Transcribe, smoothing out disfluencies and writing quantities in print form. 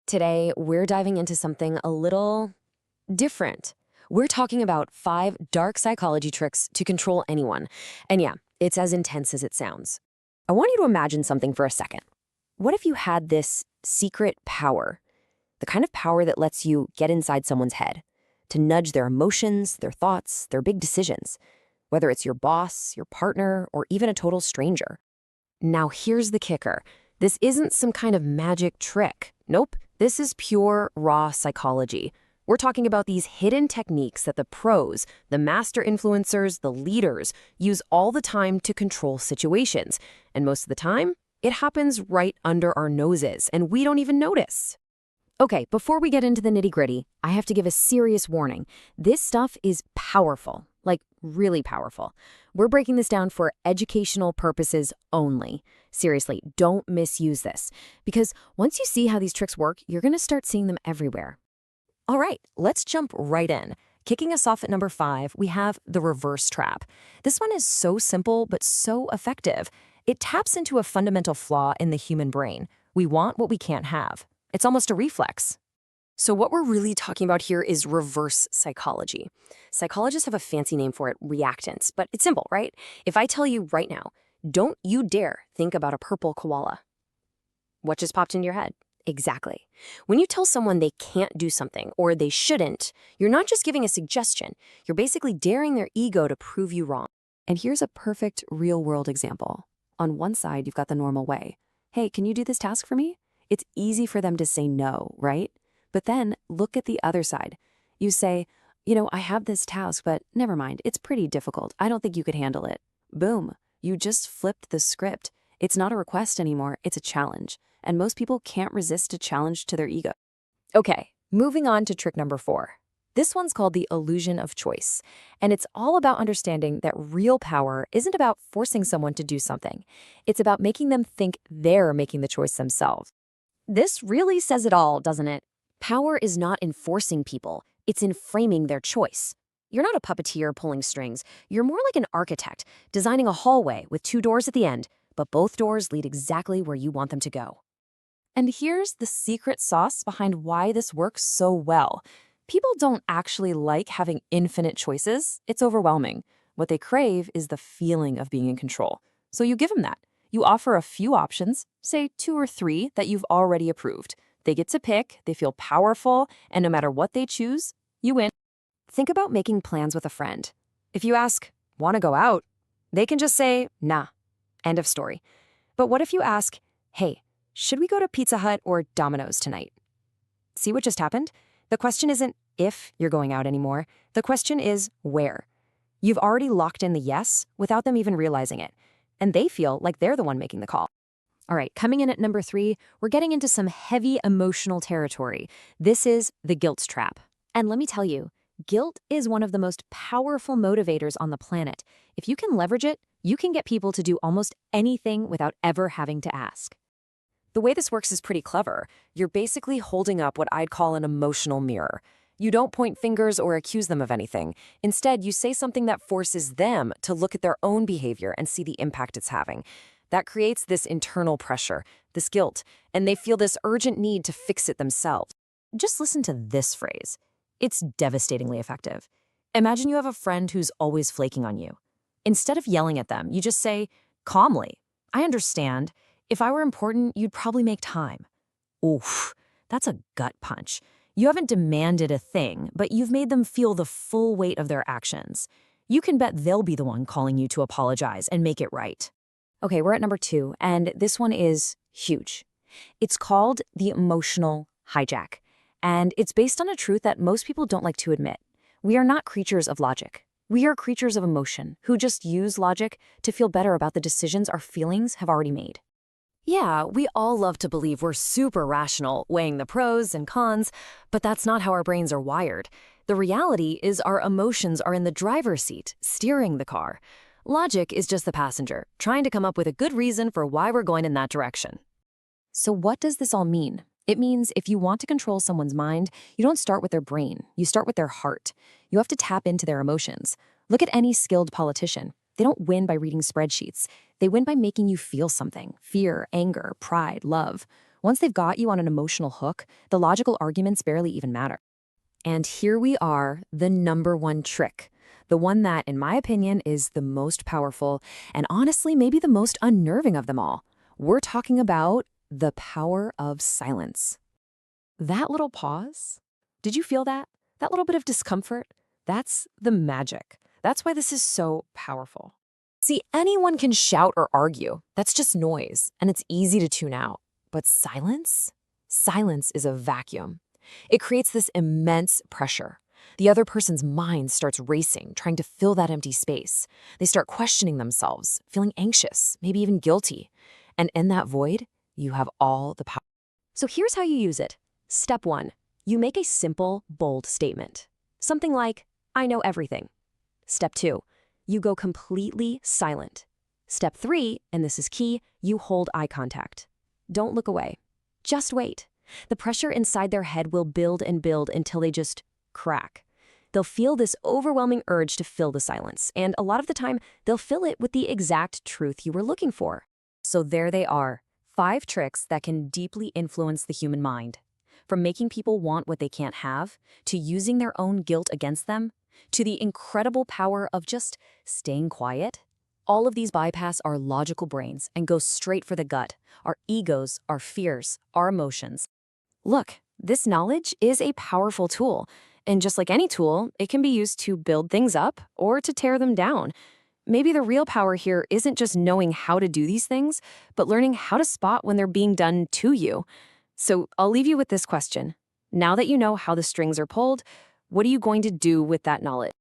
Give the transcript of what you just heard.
Today, we're diving into something a little different. We're talking about 5 dark psychology tricks to control anyone. And yeah, it's as intense as it sounds. I want you to imagine something for a second. What if you had this secret power? The kind of power that lets you get inside someone's head, to nudge their emotions, their thoughts, their big decisions, whether it's your boss, your partner, or even a total stranger. Now here's the kicker. This isn't some kind of magic trick. Nope, this is pure, raw psychology. We're talking about these hidden techniques that the pros, the master influencers, the leaders use all the time to control situations. And most of the time, it happens right under our noses, and we don't even notice. Okay, before we get into the nitty-gritty, I have to give a serious warning. This stuff is powerful, like really powerful. We're breaking this down for educational purposes only. Seriously, don't misuse this, because once you see how these tricks work, you're going to start seeing them everywhere. All right, let's jump right in. Kicking us off at number 5, we have the reverse trap. This one is so simple, but so effective. It taps into a fundamental flaw in the human brain. We want what we can't have. It's almost a reflex. So what we're really talking about here is reverse psychology. Psychologists have a fancy name for it, reactance, but it's simple, right? If I tell you right now, don't you dare think about a purple koala. What just popped into your head? Exactly. When you tell someone they can't do something or they shouldn't, you're not just giving a suggestion, you're basically daring their ego to prove you wrong. And here's a perfect real-world example. On one side, you've got the normal way. Hey, can you do this task for me? It's easy for them to say no, right? But then look at the other side. You say, I have this task, but never mind, it's pretty difficult. I don't think you could handle it. Boom. You just flipped the script. It's not a request anymore, it's a challenge. And most people can't resist a challenge to their ego. Okay, moving on to trick number 4. This one's called the illusion of choice. And it's all about understanding that real power isn't about forcing someone to do something. It's about making them think they're making the choice themselves. This really says it all, doesn't it? Power is not in forcing people, it's in framing their choice. You're not a puppeteer pulling strings. You're more like an architect, designing a hallway with 2 doors at the end, but both doors lead exactly where you want them to go. And here's the secret sauce behind why this works so well. People don't actually like having infinite choices. It's overwhelming. What they crave is the feeling of being in control. So you give them that. You offer a few options, say 2 or 3 that you've already approved. They get to pick, they feel powerful, and no matter what they choose, you win. Think about making plans with a friend. If you ask, want to go out? They can just say, nah, end of story. But what if you ask, hey, should we go to Pizza Hut or Domino's tonight? See what just happened? The question isn't if you're going out anymore. The question is where. You've already locked in the yes without them even realizing it. And they feel like they're the one making the call. All right, coming in at number 3, we're getting into some heavy emotional territory. This is the guilt trap. And let me tell you, guilt is one of the most powerful motivators on the planet. If you can leverage it, you can get people to do almost anything without ever having to ask. The way this works is pretty clever. You're basically holding up what I'd call an emotional mirror. You don't point fingers or accuse them of anything. Instead, you say something that forces them to look at their own behavior and see the impact it's having. That creates this internal pressure, this guilt, and they feel this urgent need to fix it themselves. Just listen to this phrase. It's devastatingly effective. Imagine you have a friend who's always flaking on you. Instead of yelling at them, you just say, calmly, I understand. If I were important, you'd probably make time. Oof, that's a gut punch. You haven't demanded a thing, but you've made them feel the full weight of their actions. You can bet they'll be the one calling you to apologize and make it right. Okay, we're at number 2, and this one is huge. It's called the emotional hijack, and it's based on a truth that most people don't like to admit. We are not creatures of logic. We are creatures of emotion who just use logic to feel better about the decisions our feelings have already made. Yeah, we all love to believe we're super rational, weighing the pros and cons, but that's not how our brains are wired. The reality is our emotions are in the driver's seat, steering the car. Logic is just the passenger, trying to come up with a good reason for why we're going in that direction. So what does this all mean? It means if you want to control someone's mind, you don't start with their brain, you start with their heart. You have to tap into their emotions. Look at any skilled politician. They don't win by reading spreadsheets. They win by making you feel something: fear, anger, pride, love. Once they've got you on an emotional hook, the logical arguments barely even matter. And here we are, the number one trick. The one that, in my opinion, is the most powerful and honestly, maybe the most unnerving of them all. We're talking about the power of silence. That little pause? Did you feel that? That little bit of discomfort? That's the magic. That's why this is so powerful. See, anyone can shout or argue. That's just noise, and it's easy to tune out. But silence? Silence is a vacuum. It creates this immense pressure. The other person's mind starts racing, trying to fill that empty space. They start questioning themselves, feeling anxious, maybe even guilty. And in that void, you have all the power. So here's how you use it. Step 1. You make a simple, bold statement. Something like, I know everything. Step 2. You go completely silent. Step 3, and this is key, you hold eye contact. Don't look away. Just wait. The pressure inside their head will build and build until they just crack. They'll feel this overwhelming urge to fill the silence, and a lot of the time, they'll fill it with the exact truth you were looking for. So there they are, 5 tricks that can deeply influence the human mind. From making people want what they can't have, to using their own guilt against them, to the incredible power of just staying quiet. All of these bypass our logical brains and go straight for the gut, our egos, our fears, our emotions. Look, this knowledge is a powerful tool, and just like any tool, it can be used to build things up or to tear them down. Maybe the real power here isn't just knowing how to do these things, but learning how to spot when they're being done to you. So I'll leave you with this question. Now that you know how the strings are pulled, what are you going to do with that knowledge?